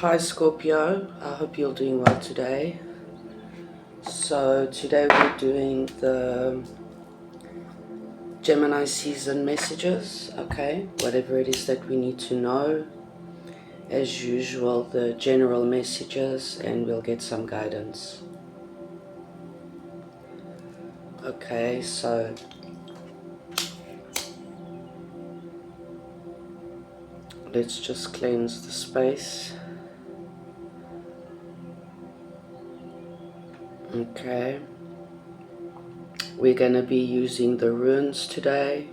Hi Scorpio, I hope you're doing well today. So today we're doing the Gemini season messages, okay? Whatever it is that we need to know. As usual, the general messages, and we'll get some guidance. Okay, so let's just cleanse the space. Okay. We're going to be using the runes today.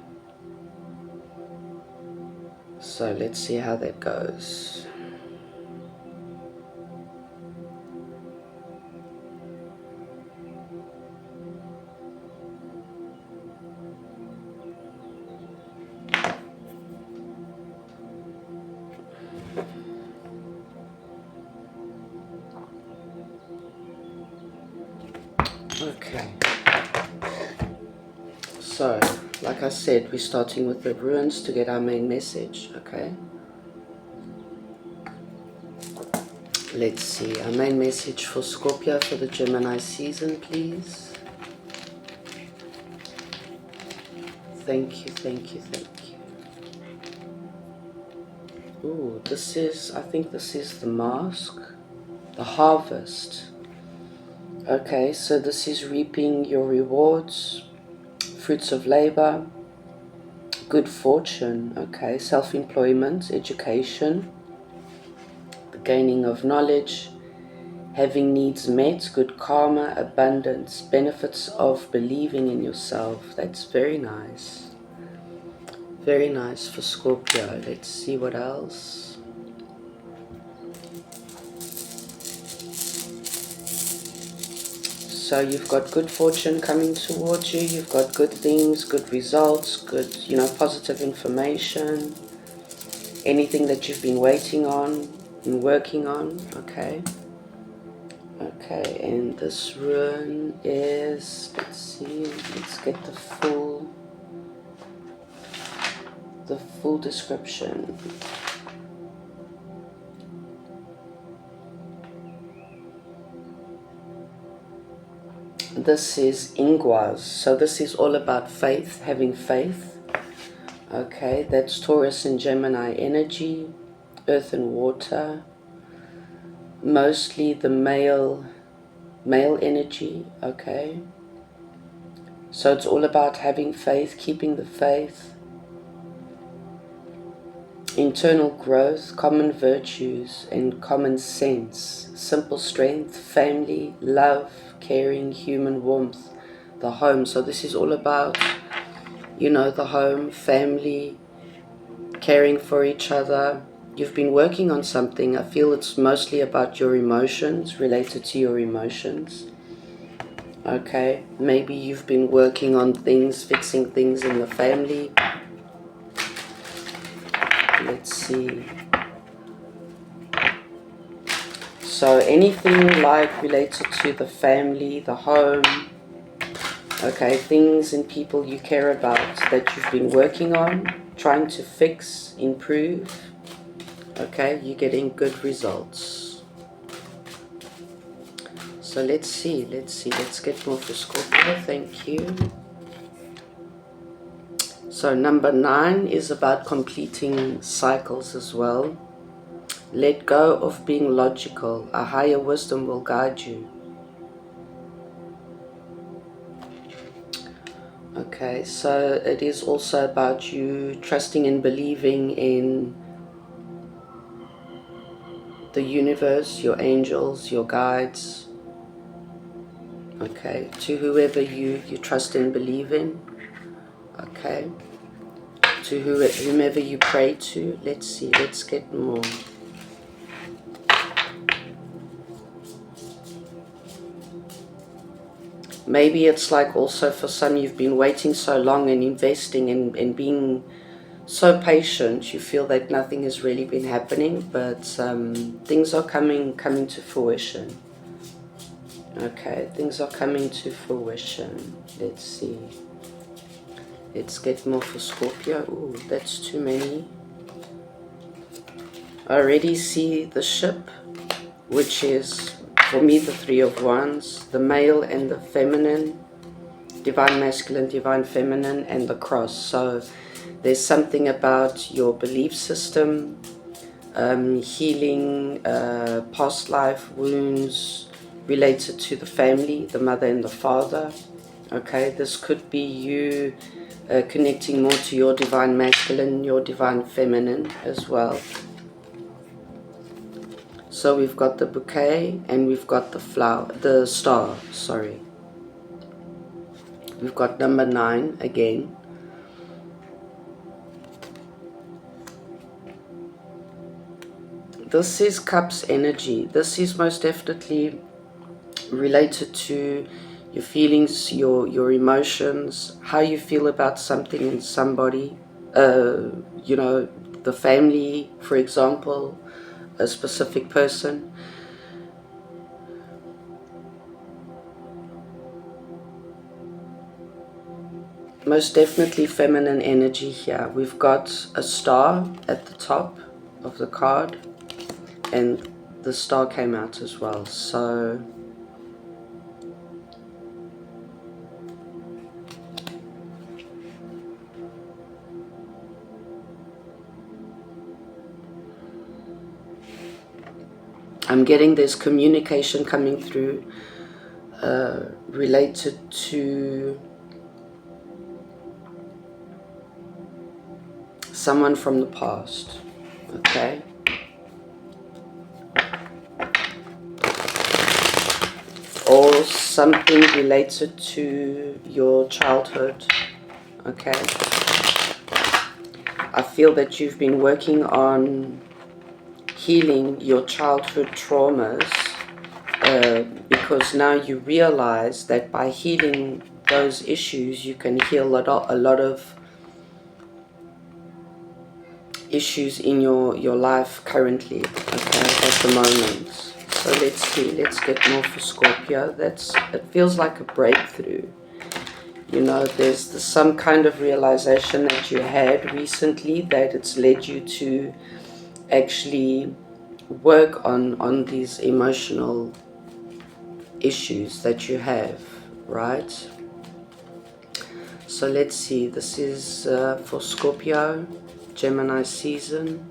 So let's see how that goes. Okay. So, like I said, we're starting with the runes to get our main message, okay? Let's see, our main message for Scorpio for the Gemini season, please. Thank you, thank you, thank you. Ooh, I think this is the mask, the harvest. Okay, so this is reaping your rewards, fruits of labor, good fortune, okay, self-employment, education, the gaining of knowledge, having needs met, good karma, abundance, benefits of believing in yourself. That's very nice. Very nice for Scorpio. Let's see what else. So you've got good fortune coming towards you. You've got good things, good results, good, positive information. Anything that you've been waiting on and working on, okay? Okay, and this rune is, let's see, let's get the full description. This is Ingwaz, so this is all about faith, having faith. Okay, that's Taurus and Gemini energy, earth and water, mostly the male energy, okay? So it's all about having faith, keeping the faith, internal growth, common virtues and common sense, simple strength, family, love, caring, human warmth, the home. So this is all about, the home, family, caring for each other. You've been working on something. I feel it's mostly about your emotions, related to your emotions. Okay, maybe you've been working on things, fixing things in the family. Let's see. So anything like related to the family, the home, okay, things and people you care about that you've been working on, trying to fix, improve, okay, you're getting good results. So let's get more for Scorpio. Thank you. So number 9 is about completing cycles as well. Let go of being logical. A higher wisdom will guide you. Okay, so it is also about you trusting and believing in the universe, your angels, your guides. Okay, to whoever you trust and believe in. Okay, to whomever you pray to. Let's see, let's get more. Maybe it's like also for some, you've been waiting so long and investing and being so patient. You feel that nothing has really been happening, but things are coming to fruition. Okay, things are coming to fruition. Let's see. Let's get more for Scorpio. Ooh, that's too many. I already see the ship, which is, for me, the Three of Wands, the male and the feminine, divine masculine, divine feminine, and the cross. So there's something about your belief system, healing past life wounds related to the family, the mother and the father. Okay, this could be you connecting more to your divine masculine, your divine feminine as well. So we've got the bouquet and we've got the flower, the star, sorry. We've got number 9 again. This is Cups energy. This is most definitely related to your feelings, your emotions, how you feel about something and somebody. You know, the family, for example, a specific person. Most definitely feminine energy here. We've got a star at the top of the card, and the star came out as well. So I'm getting this communication coming through related to someone from the past, okay? Or something related to your childhood, okay? I feel that you've been working on healing your childhood traumas because now you realize that by healing those issues, you can heal a lot of issues in your life currently, okay, at the moment. So let's see, let's get more for Scorpio. It feels like a breakthrough. You know, there's some kind of realization that you had recently that it's led you to actually work on these emotional issues that you have, right? So let's see, this is for Scorpio, Gemini season.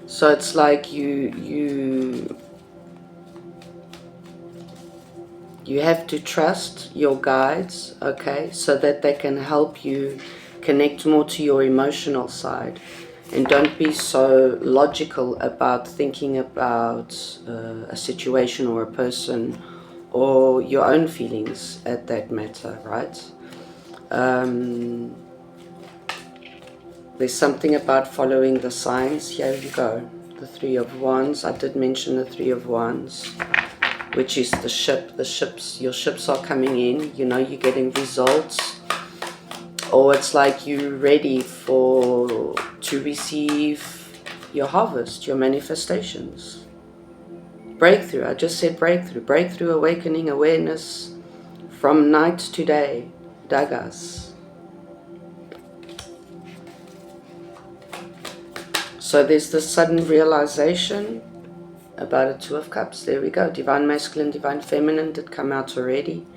So it's like you have to trust your guides, okay, so that they can help you connect more to your emotional side. And don't be so logical about thinking about a situation or a person or your own feelings at that matter, right? There's something about following the signs. Here you go. The Three of Wands. I did mention the Three of Wands, which is the ship. Your ships are coming in. You know, you're getting results. Or it's like you're ready to receive your harvest, your manifestations. Breakthrough. I just said breakthrough. Breakthrough, awakening, awareness from night to day. Dagas. So there's this sudden realization about a Two of Cups. There we go. Divine masculine, divine feminine did come out already.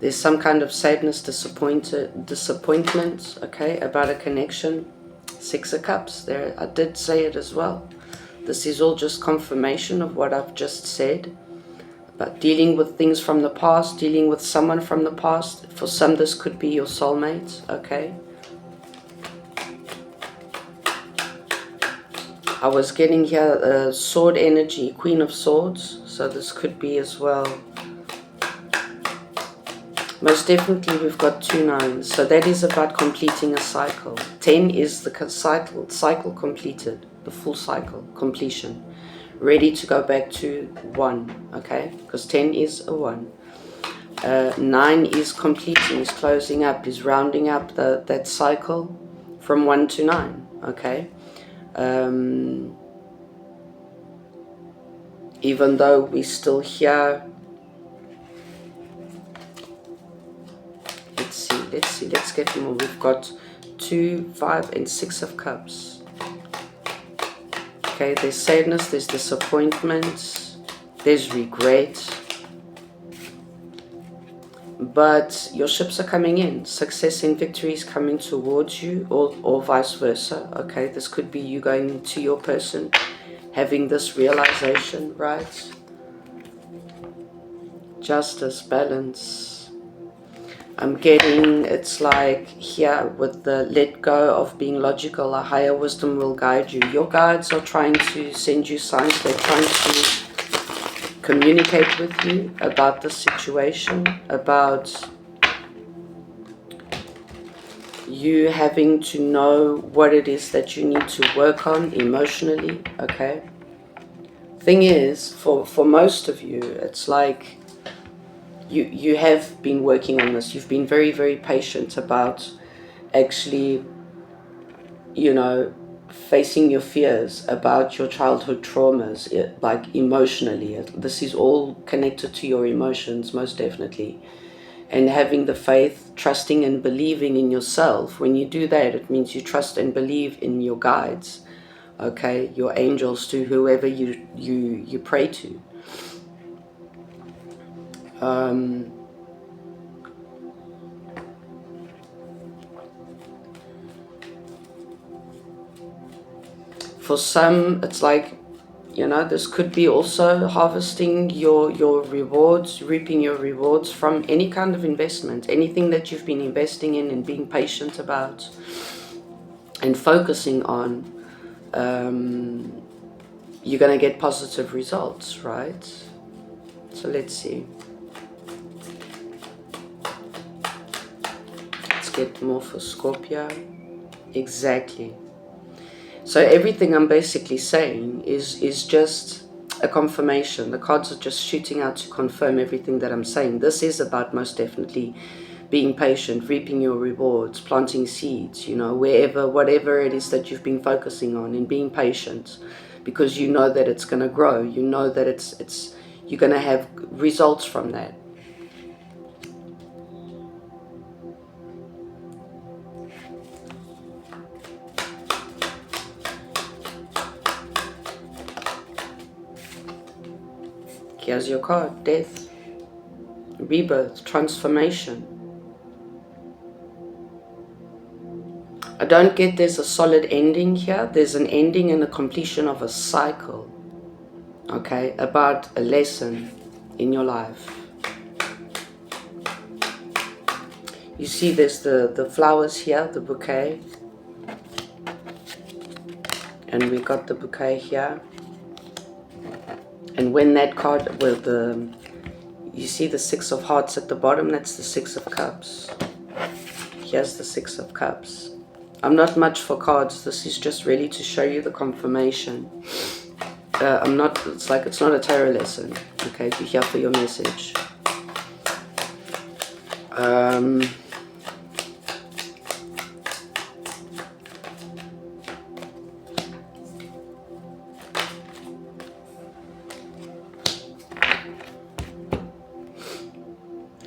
There's some kind of sadness, disappointment, okay, about a connection. Six of Cups. There, I did say it as well. This is all just confirmation of what I've just said. But dealing with things from the past, dealing with someone from the past. For some, this could be your soulmate, okay. I was getting here sword energy, Queen of Swords, so this could be as well. Most definitely we've got 2 9s, so that is about completing a cycle. 10 is the cycle completed, the full cycle, completion. Ready to go back to 1, okay, because 10 is a 1. 9 is completing, is closing up, is rounding up that cycle from 1 to 9, okay. even though we're still here. Let's get more. We've got 2, 5, and 6 of Cups. Okay, there's sadness, there's disappointment, there's regret. But your ships are coming in. Success and victory is coming towards you, or vice versa. Okay, this could be you going to your person, having this realization, right? Justice, balance. I'm getting, it's like here with the let go of being logical, a higher wisdom will guide you. Your guides are trying to send you signs. They're trying to communicate with you about the situation, about you having to know what it is that you need to work on emotionally, okay? Thing is, for most of you, it's like you have been working on this. You've been very, very patient about actually, you know, facing your fears about your childhood traumas, like emotionally. This is all connected to your emotions, most definitely. And having the faith, trusting and believing in yourself. When you do that, it means you trust and believe in your guides, okay, your angels, to whoever you pray to. For some, it's like, you know, this could be also harvesting your rewards, reaping your rewards from any kind of investment, anything that you've been investing in and being patient about and focusing on. You're going to get positive results, right? So let's see. Let's get more for Scorpio. Exactly. So everything I'm basically saying is just a confirmation. The cards are just shooting out to confirm everything that I'm saying. This is about most definitely being patient, reaping your rewards, planting seeds, you know, wherever, whatever it is that you've been focusing on, and being patient, because you know that it's going to grow. You know that you're going to have results from that. Here's your card, death, rebirth, transformation. I don't get there's a solid ending here. There's an ending and a completion of a cycle, okay, about a lesson in your life. You see there's the flowers here, the bouquet. And we got the bouquet here. And when that card with you see the 6 of Hearts at the bottom, that's the 6 of Cups. Here's the 6 of Cups. I'm not much for cards. This is just really to show you the confirmation. It's like it's not a tarot lesson. Okay, be here for your message.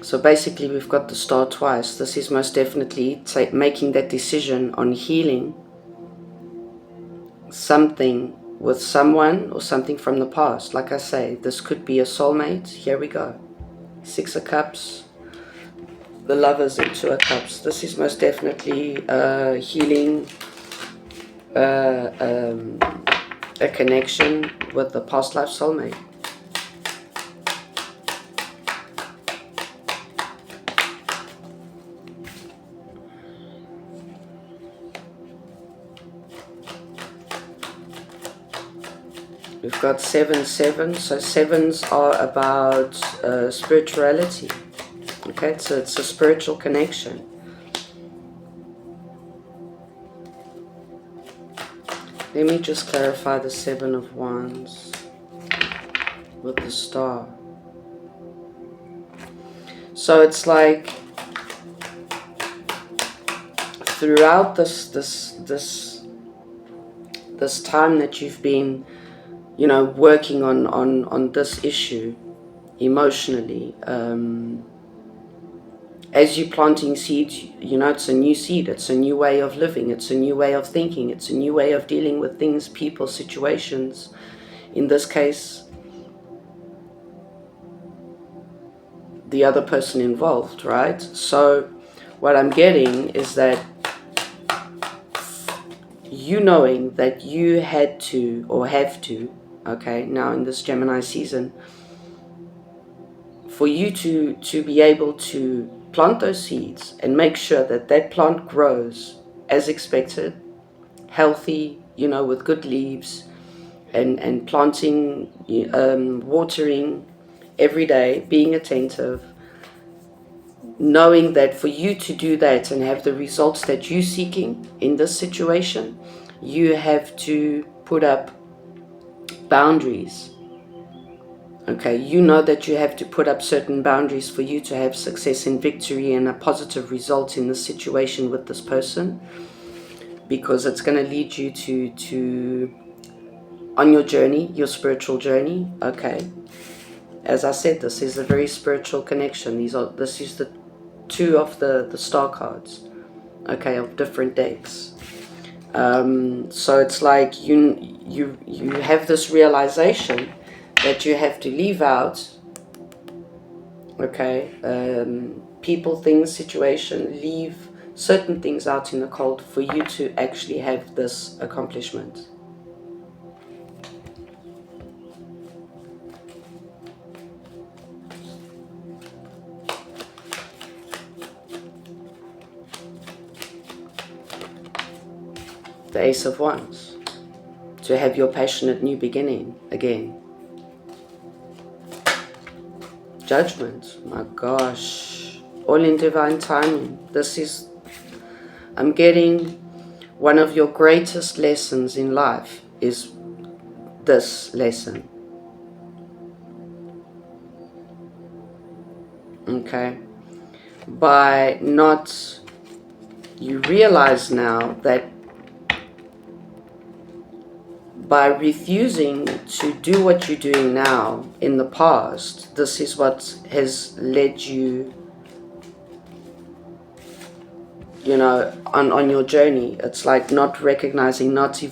So basically we've got the star twice. This is most definitely making that decision on healing something with someone or something from the past. Like I say, this could be a soulmate. Here we go. 6 of Cups. The Lovers and 2 of Cups. This is most definitely healing a connection with the past life soulmate. We've got 7, 7. So 7s are about spirituality. Okay, so it's a spiritual connection. Let me just clarify the 7 of Wands with the star. So it's like throughout this time that you've been you know, working on this issue emotionally. As you're planting seeds, you know, it's a new seed, it's a new way of living, it's a new way of thinking, it's a new way of dealing with things, people, situations. In this case, the other person involved, right? So what I'm getting is that you knowing that you had to or have to, okay, now in this Gemini season, for you to be able to plant those seeds and make sure that that plant grows as expected, healthy, you know, with good leaves, and planting, watering every day, being attentive, knowing that for you to do that and have the results that you're seeking in this situation, you have to put up boundaries. Okay, you know that you have to put up certain boundaries for you to have success and victory and a positive result in this situation with this person, because it's going to lead you to on your journey, your spiritual journey. Okay, as I said, this is a very spiritual connection. This is the two of the star cards, okay, of different decks. So it's like you have this realization that you have to leave out, okay, people, things, situation, leave certain things out in the cold for you to actually have this accomplishment. The Ace of Wands, to have your passionate new beginning again. Judgment, my gosh, all in divine timing. This is, I'm getting one of your greatest lessons in life is this lesson. Okay, by not, you realize now that by refusing to do what you're doing now in the past, this is what has led you, you know, on your journey. It's like not recognizing, not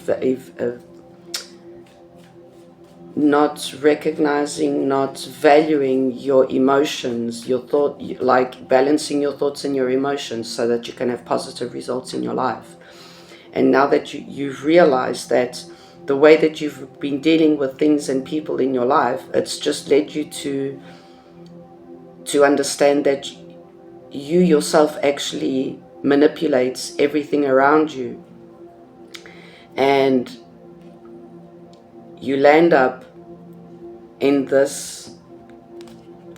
recognizing, not valuing your emotions, your thought, like balancing your thoughts and your emotions so that you can have positive results in your life. And now that you've realized that the way that you've been dealing with things and people in your life, it's just led you to understand that you yourself actually manipulates everything around you, and you land up in this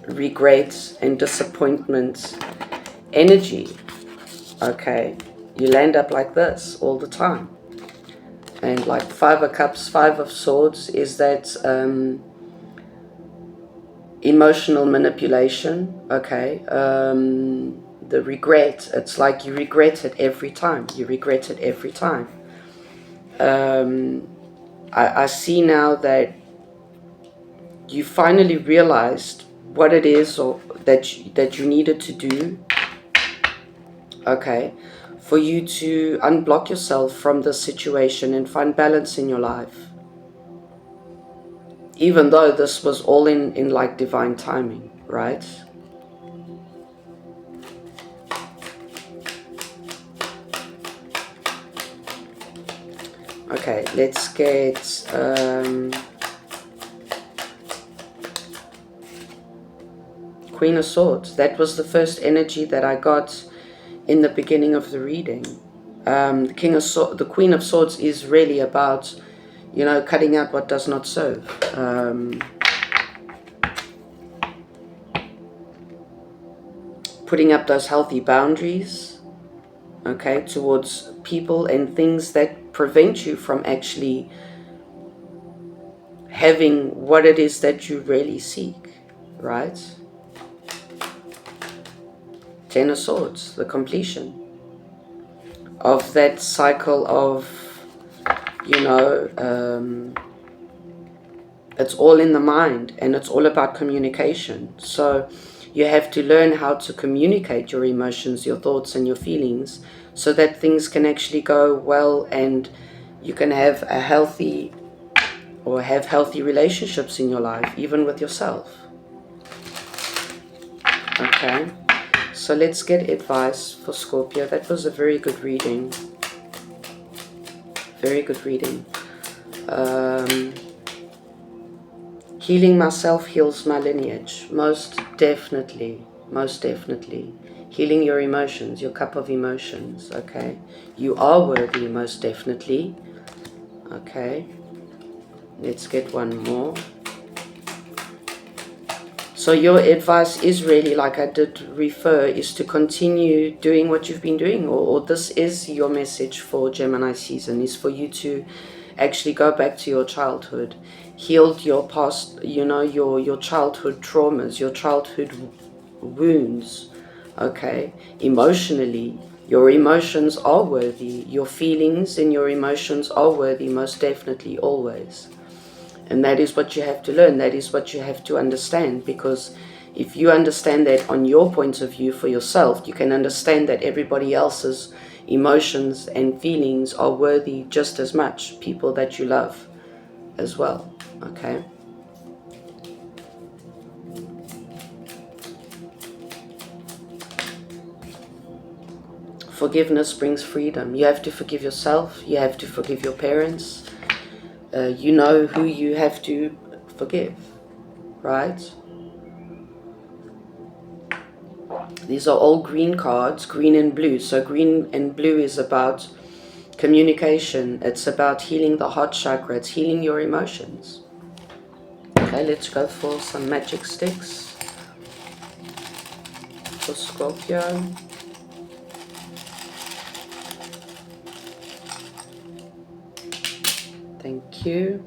regret and disappointment energy. Okay, you land up like this all the time. And like Five of Cups, Five of Swords is that emotional manipulation. Okay, the regret, it's like you regret it every time. You regret it every time. I see now that you finally realized what it is or that you needed to do, okay, for you to unblock yourself from this situation and find balance in your life. Even though this was all in like divine timing, right? Okay, let's get Queen of Swords. That was the first energy that I got in the beginning of the reading. The Queen of Swords is really about, you know, cutting out what does not serve. Putting up those healthy boundaries, okay, towards people and things that prevent you from actually having what it is that you really seek, right? Ten of Swords, the completion of that cycle of, you know, It's all in the mind, and it's all about communication. So you have to learn how to communicate your emotions, your thoughts, and your feelings, so that things can actually go well, and you can have a healthy, or have healthy relationships in your life, even with yourself. Okay, so let's get advice for Scorpio. That was a very good reading. Very good reading. Healing myself heals my lineage. Most definitely. Most definitely. Healing your emotions, your cup of emotions. Okay, you are worthy, most definitely. Okay, let's get one more. So your advice is really, like I did refer, is to continue doing what you've been doing, or this is your message for Gemini season, is for you to actually go back to your childhood, healed your past, your childhood traumas, your childhood wounds. Okay, emotionally, your emotions are worthy, your feelings and your emotions are worthy, most definitely, always. And that is what you have to learn. That is what you have to understand. Because if you understand that on your point of view for yourself, you can understand that everybody else's emotions and feelings are worthy just as much. People that you love as well. Okay. Forgiveness brings freedom. You have to forgive yourself. You have to forgive your parents. You know who you have to forgive, right? These are all green cards, green and blue. So green and blue is about communication. It's about healing the heart chakra. It's healing your emotions. Okay, let's go for some magic sticks for Scorpio. Thank you.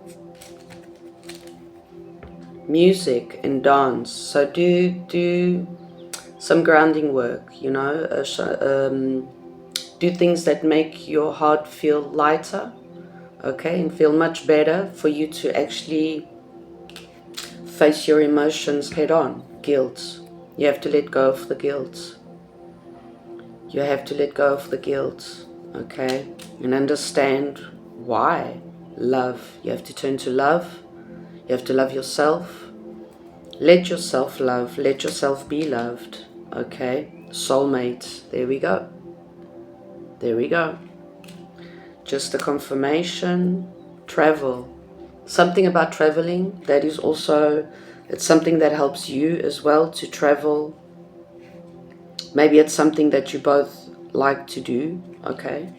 Music and dance. So do some grounding work, do things that make your heart feel lighter, okay, and feel much better, for you to actually face your emotions head on. Guilt. You have to let go of the guilt. You have to let go of the guilt, okay, and understand why. Love. You have to turn to love. You have to love yourself. Let yourself love. Let yourself be loved, okay. Soulmate. There we go. There we go. Just a confirmation. Travel. Something about traveling. That is also, it's something that helps you as well to travel. Maybe it's something that you both like to do, okay.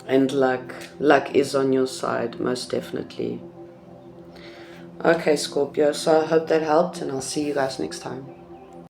And luck is on your side, most definitely. Okay, Scorpio, so I hope that helped, and I'll see you guys next time.